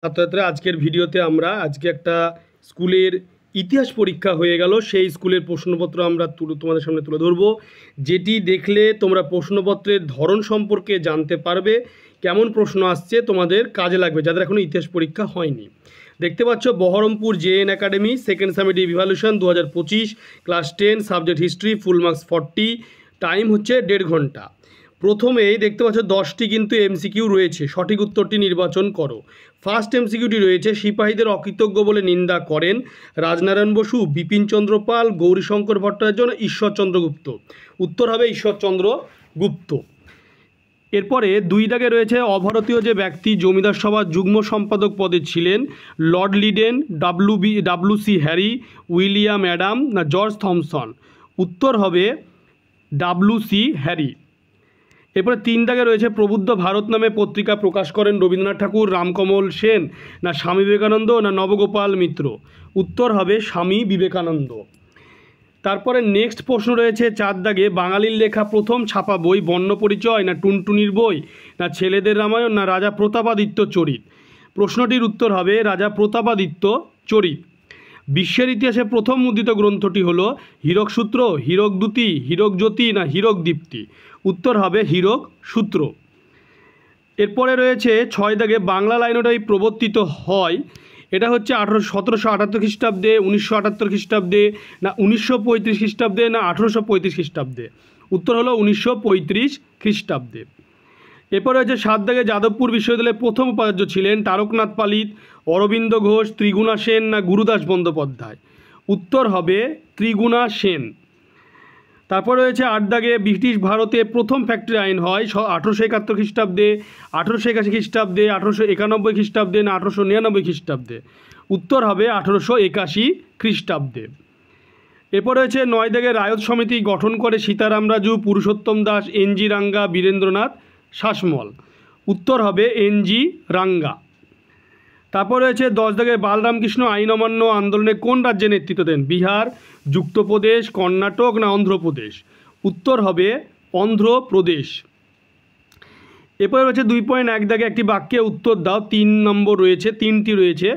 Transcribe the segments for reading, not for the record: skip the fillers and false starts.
ছাত্রছাত্রীরা আজকের ভিডিওতে আমরা আজকে একটা স্কুলের ইতিহাস পরীক্ষা হয়ে গেল, সেই স্কুলের প্রশ্নপত্র আমরা তোমাদের সামনে তুলে ধরবো, যেটি দেখলে তোমরা প্রশ্নপত্রের ধরন সম্পর্কে জানতে পারবে, কেমন প্রশ্ন আসছে তোমাদের কাজে লাগবে যাদের এখনও ইতিহাস পরীক্ষা হয়নি। দেখতে পাচ্ছ Baharampur JN academy second summative evaluation 2025 class 10 subject history, full marks 40, time হচ্ছে 1.5 ঘন্টা। প্রথমেই দেখতে পাচ্ছ 10টি কিন্তু এমসিকিউ রয়েছে, সঠিক উত্তরটি নির্বাচন করো। ফার্স্ট এমসিকিউটি রয়েছে, সিপাহীদের অকৃতজ্ঞ বলে নিন্দা করেন রাজনারায়ণ বসু, বিপিনচন্দ্র পাল, গৌরীশঙ্কর ভট্টাচার্য, ঈশ্বরচন্দ্র গুপ্ত। উত্তর হবে ঈশ্বরচন্দ্র গুপ্ত। এরপরে 2 দাগে রয়েছে, অভারতীয় যে ব্যক্তি জমিদার সভার যুগ্ম সম্পাদক পদে ছিলেন, lord Leyden, W C. Harry, William Adam না জর্জ থমসন। উত্তর হবে ডাব্লিউ.সি. হ্যারি। এরপরে 3 দাগে রয়েছে, প্রবুদ্ধ ভারত নামে পত্রিকা প্রকাশ করেন রবীন্দ্রনাথ ঠাকুর, রামকমল সেন না স্বামী বিবেকানন্দ না নবগোপাল মিত্র। উত্তর হবে স্বামী বিবেকানন্দ। তারপরে নেক্সট প্রশ্ন রয়েছে 4 দাগে, বাঙালির লেখা প্রথম ছাপা বই বর্ণপরিচয় না টুনটুনির বই না ছেলেদের রামায়ণ না রাজা প্রতাপাদিত্য চরিত। প্রশ্নটির উত্তর হবে রাজা প্রতাপাদিত্য চরিত। বিশ্বের ইতিহাসে প্রথম মুদ্রিত গ্রন্থটি হলো হীরক সূত্র, হীরক দ্যুতি, হীরক জ্যোতি না হীরক দীপ্তি। উত্তর হবে হীরক সূত্র। এরপরে রয়েছে 6 দাগে, বাংলা লাইনটাই প্রবর্তিত হয়, এটা হচ্ছে 1778 খ্রিস্টাব্দে, 1978 খ্রিস্টাব্দে না 1935 খ্রিস্টাব্দে না 1835 খ্রিস্টাব্দে। উত্তর হলো 1935 খ্রিস্টাব্দে। এরপরে হচ্ছে 7 দাগে, যাদবপুর বিশ্ববিদ্যালয়ের প্রথম উপাচার্য ছিলেন তারকনাথ পালিত, অরবিন্দ ঘোষ, ত্রিগুণা সেন না গুরুদাস বন্দ্যোপাধ্যায়। উত্তর হবে ত্রিগুণা সেন। তারপর রয়েছে 8 দাগে, ব্রিটিশ ভারতে প্রথম ফ্যাক্টরি আইন হয় 1871 খ্রিস্টাব্দে, 1881 খ্রিস্টাব্দে, 1891 খ্রিস্টাব্দে না 1899 খ্রিস্টাব্দে। উত্তর হবে 1881 খ্রিস্টাব্দে। এরপর রয়েছে 9 দাগে, রায়ত সমিতি গঠন করে সীতারাম রাজু, পুরুষোত্তম দাস, এন.জি. রাঙ্গা, বীরেন্দ্রনাথ শাসমল। উত্তর হবে এন.জি. রাঙ্গা। তারপর রয়েছে 10 দাগে, বালরামকৃষ্ণ আইন অমান্য আন্দোলনে কোন রাজ্যে নেতৃত্ব দেন, বিহার, যুক্তপ্রদেশ, কর্ণাটক না অন্ধ্রপ্রদেশ। উত্তর হবে অন্ধ্রপ্রদেশ। এরপরে রয়েছে 2.1 দাগে, একটি বাক্যে উত্তর দাও। 3 নম্বর রয়েছে, 3টি রয়েছে।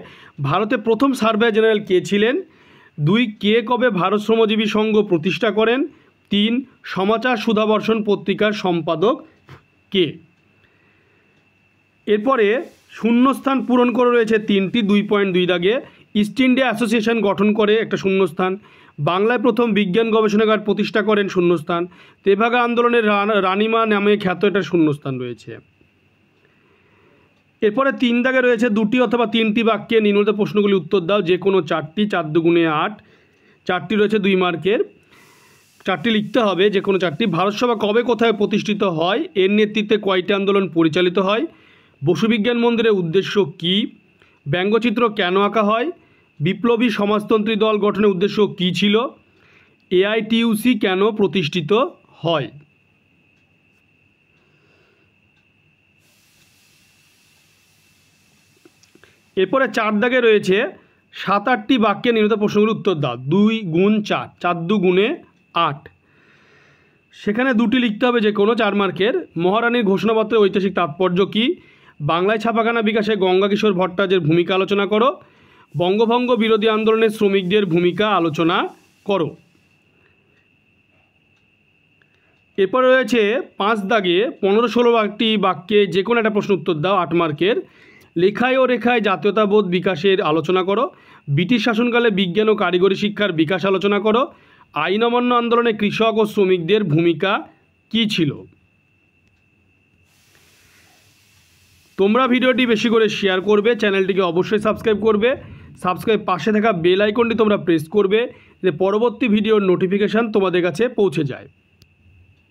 ভারতে প্রথম সার্ভেয়ার জেনারেল কে ছিলেন? 2 কে কবে ভারত শ্রমজীবী সংঘ প্রতিষ্ঠা করেন? 3 সমাচার সুধাবর্ষণ পত্রিকার সম্পাদক কে? এরপরে শূন্যস্থান পূরণ করে রয়েছে 3টি। 2.2 দাগে, ইস্ট ইন্ডিয়া অ্যাসোসিয়েশন গঠন করে একটা শূন্যস্থান। বাংলায় প্রথম বিজ্ঞান গবেষণাগার প্রতিষ্ঠা করেন শূন্যস্থান। তেভাগা আন্দোলনের রানীমা নামে খ্যাত একটা শূন্যস্থান রয়েছে। এরপরে 3 দাগে রয়েছে, 2টি অথবা 3টি বাক্যে নিম্নলিখিত প্রশ্নগুলি উত্তর দাও, যে কোনো 4টি, 4 দুগুণে 8, 4টি রয়েছে 2 মার্কের, 4টি লিখতে হবে, যে কোনো 4টি। ভারতসভা কবে কোথায় প্রতিষ্ঠিত হয়? এর নেতৃত্বে কয়টি আন্দোলন পরিচালিত হয়? বসু বিজ্ঞান মন্দিরের উদ্দেশ্য কী? ব্যঙ্গচিত্র কেন আঁকা হয়? বিপ্লবী সমাজতন্ত্রী দল গঠনের উদ্দেশ্য কী ছিল? এআইটিইউসি কেন প্রতিষ্ঠিত হয়? এরপরে 4 দাগে রয়েছে, 7-8টি বাক্যে নির্মিত প্রশ্নগুলির উত্তর দাও। 2 গুণ 4, 4 দুগুণে 8। সেখানে 2টি লিখতে হবে, যে কোনো 4 মার্কের। মহারানীর ঘোষণাপত্রের ঐতিহাসিক তাৎপর্য কী? বাংলায় ছাপাখানা বিকাশে গঙ্গা কিশোর ভট্টাচার্যের ভূমিকা আলোচনা করো। বঙ্গভঙ্গ বিরোধী আন্দোলনে শ্রমিকদের ভূমিকা আলোচনা করো। এরপরে রয়েছে 5 দাগে 15-16টি বাক্যে যে কোনো একটা প্রশ্ন উত্তর দাও, 8 মার্কের। লেখায় ও রেখায় জাতীয়তাবোধ বিকাশের আলোচনা করো। ব্রিটিশ শাসনকালে বিজ্ঞান ও কারিগরি শিক্ষার বিকাশ আলোচনা করো। আইন অমান্য আন্দোলনে কৃষক ও শ্রমিকদের ভূমিকা কী ছিল? তোমরা ভিডিওটি বেশি করে শেয়ার করবে, চ্যানেলটিকে অবশ্যই সাবস্ক্রাইব করবে। সাবস্ক্রাইব পাশে থাকা বেল আইকনটি তোমরা প্রেস করবে, যে পরবর্তী ভিডিওর নোটিফিকেশান তোমাদের কাছে পৌঁছে যায়।